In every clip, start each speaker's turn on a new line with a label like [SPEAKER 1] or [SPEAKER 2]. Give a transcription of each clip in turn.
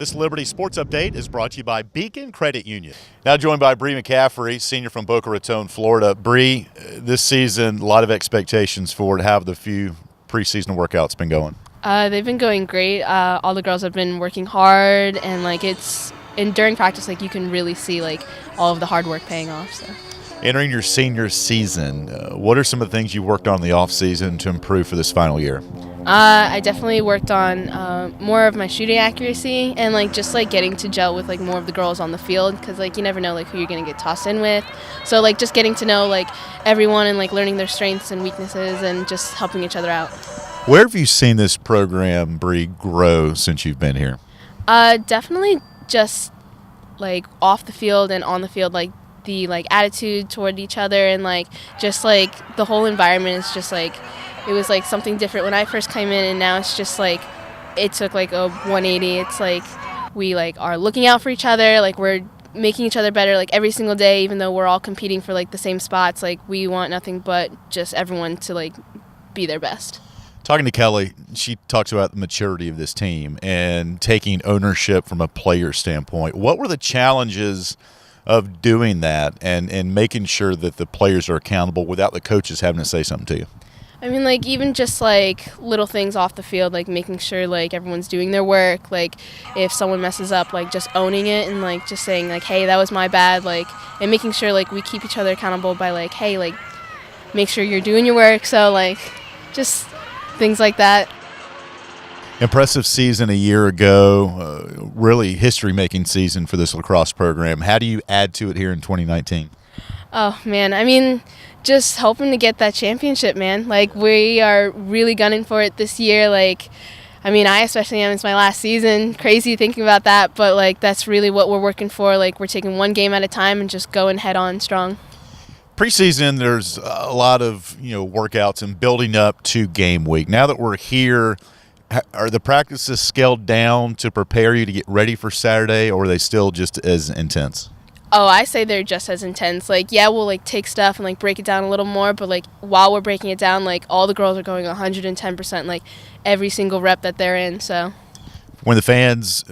[SPEAKER 1] This Liberty Sports Update is brought to you by Beacon Credit Union. Now joined by Bree McCaffrey, senior from Boca Raton, Florida. Bree, this season, a lot of expectations for it. How have the few preseason workouts been going?
[SPEAKER 2] They've been going great. All the girls have been working hard, and during practice, you can really see all of the hard work paying off. So.
[SPEAKER 1] Entering your senior season, what are some of the things you worked on in the off season to improve for this final year?
[SPEAKER 2] I definitely worked on more of my shooting accuracy and just getting to gel with more of the girls on the field, because you never know who you're going to get tossed in with. So just getting to know everyone and learning their strengths and weaknesses and just helping each other out.
[SPEAKER 1] Where have you seen this program, Bree, grow since you've been here?
[SPEAKER 2] Definitely just off the field and on the field, the attitude toward each other and just the whole environment is just it was something different when I first came in, and now it's just it took a 180. It's we are looking out for each other, we're making each other better every single day, even though we're all competing for the same spots. We want nothing but just everyone to be their best.
[SPEAKER 1] Talking to Kelly, she talks about the maturity of this team and taking ownership from a player standpoint. What were the challenges of doing that and making sure that the players are accountable without the coaches having to say something to you?
[SPEAKER 2] I mean, even just little things off the field, making sure everyone's doing their work. If someone messes up, just owning it and just saying hey, that was my bad. And making sure we keep each other accountable by hey, make sure you're doing your work. So just things like that.
[SPEAKER 1] Impressive season a year ago, really history-making season for this lacrosse program. How do you add to it here in 2019?
[SPEAKER 2] Oh, man, I mean, just hoping to get that championship, man. We are really gunning for it this year. I especially am. It's my last season. Crazy thinking about that, but that's really what we're working for. We're taking one game at a time and just going head on strong.
[SPEAKER 1] Preseason, there's a lot of workouts and building up to game week. Now that we're here, are the practices scaled down to prepare you to get ready for Saturday, or are they still just as intense?
[SPEAKER 2] Oh, I say they're just as intense. Yeah, we'll take stuff and break it down a little more, but while we're breaking it down, all the girls are going 110%, every single rep that they're in. So
[SPEAKER 1] when the fans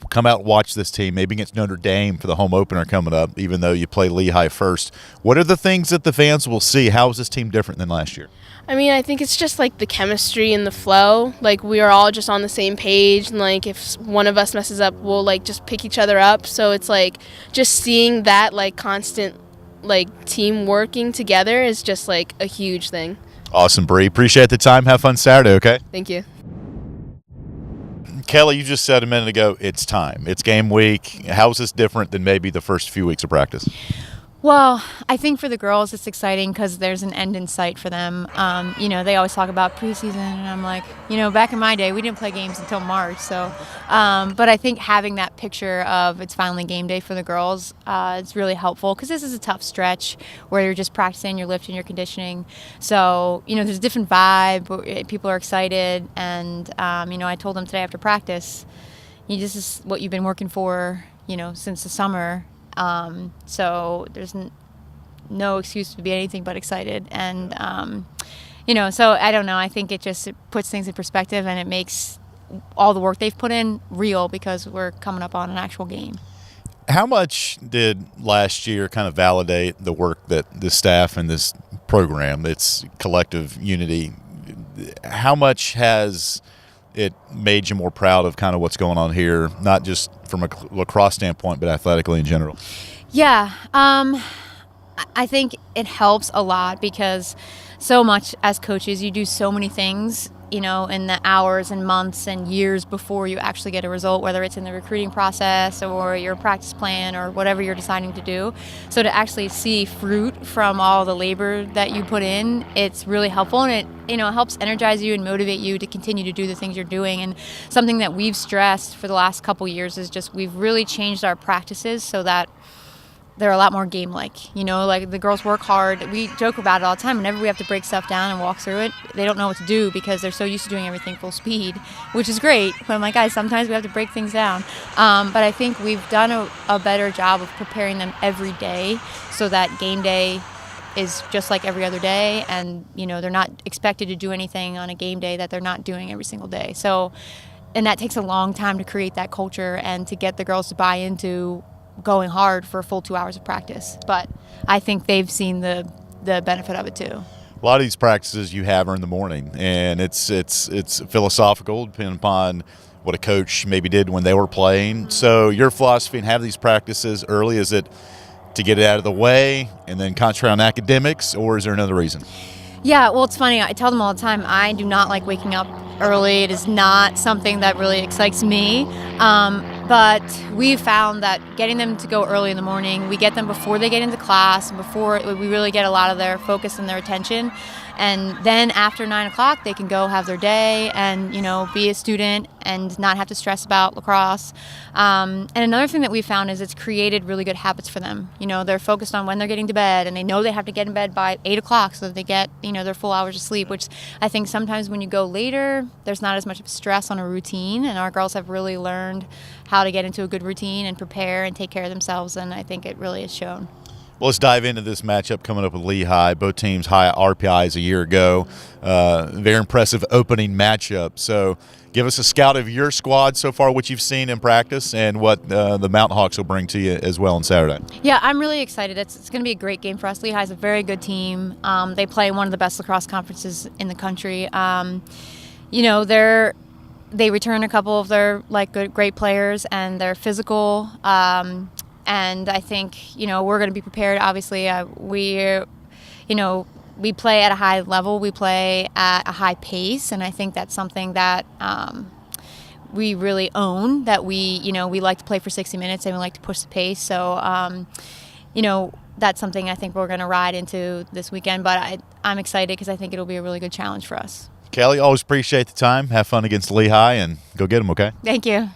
[SPEAKER 1] come out and watch this team, maybe against Notre Dame for the home opener coming up, even though you play Lehigh first, what are the things that the fans will see? How is this team different than last year?
[SPEAKER 2] I think it's just the chemistry and the flow. We are all just on the same page, and if one of us messes up, we'll just pick each other up. So it's just seeing that constant team working together is just a huge thing.
[SPEAKER 1] Awesome, Bree. Appreciate the time. Have fun Saturday, okay?
[SPEAKER 2] Thank you.
[SPEAKER 1] Kelly, you just said a minute ago, it's time. It's game week. How is this different than maybe the first few weeks of practice?
[SPEAKER 3] Well, I think for the girls it's exciting because there's an end in sight for them. They always talk about preseason, and I'm back in my day, we didn't play games until March. So, but I think having that picture of it's finally game day for the girls, it's really helpful because this is a tough stretch where you're just practicing, you're lifting, you're conditioning. So, there's a different vibe. People are excited, and I told them today after practice, this is what you've been working for, since the summer. So there's no excuse to be anything but excited. And, so I don't know. I think it puts things in perspective, and it makes all the work they've put in real because we're coming up on an actual game.
[SPEAKER 1] How much did last year kind of validate the work that the staff and this program, its collective unity, how much has it made you more proud of kind of what's going on here, not just from a lacrosse standpoint, but athletically in general?
[SPEAKER 3] Yeah, I think it helps a lot because so much as coaches, you do so many things, in the hours and months and years before you actually get a result, whether it's in the recruiting process or your practice plan or whatever you're deciding to do. So to actually see fruit from all the labor that you put in, it's really helpful, and it helps energize you and motivate you to continue to do the things you're doing. And something that we've stressed for the last couple years is just we've really changed our practices so that they're a lot more game-like. The girls work hard. We joke about it all the time. Whenever we have to break stuff down and walk through it, they don't know what to do because they're so used to doing everything full speed, which is great. But I'm guys, sometimes we have to break things down. But I think we've done a better job of preparing them every day so that game day is just like every other day, and they're not expected to do anything on a game day that they're not doing every single day. So and that takes a long time to create that culture and to get the girls to buy into going hard for a full 2 hours of practice. But I think they've seen the benefit of it too.
[SPEAKER 1] A lot of these practices you have are in the morning, and it's philosophical, depending upon what a coach maybe did when they were playing. So your philosophy in having these practices early, is it to get it out of the way and then concentrate on academics, or is there another reason?
[SPEAKER 3] Yeah, well, it's funny. I tell them all the time, I do not like waking up early. It is not something that really excites me. But we found that getting them to go early in the morning, we get them before they get into class, before we really get a lot of their focus and their attention. And then after 9 o'clock, they can go have their day and, be a student and not have to stress about lacrosse. And another thing that we found is it's created really good habits for them. They're focused on when they're getting to bed, and they know they have to get in bed by 8 o'clock so that they get, their full hours of sleep, which I think sometimes when you go later, there's not as much of stress on a routine. And our girls have really learned how to get into a good routine and prepare and take care of themselves. And I think it really has shown.
[SPEAKER 1] Well, let's dive into this matchup coming up with Lehigh. Both teams high RPIs a year ago. Very impressive opening matchup. So give us a scout of your squad so far, what you've seen in practice, and what the Mountain Hawks will bring to you as well on Saturday.
[SPEAKER 3] Yeah, I'm really excited. It's going to be a great game for us. Lehigh's a very good team. They play in one of the best lacrosse conferences in the country. They return a couple of their great players, and they're physical. And I think, we're going to be prepared. Obviously, we play at a high level. We play at a high pace. And I think that's something that we really own, that we like to play for 60 minutes and we like to push the pace. So, that's something I think we're going to ride into this weekend. But I'm excited because I think it'll be a really good challenge for us.
[SPEAKER 1] Kelly, always appreciate the time. Have fun against Lehigh and go get them, okay?
[SPEAKER 3] Thank you.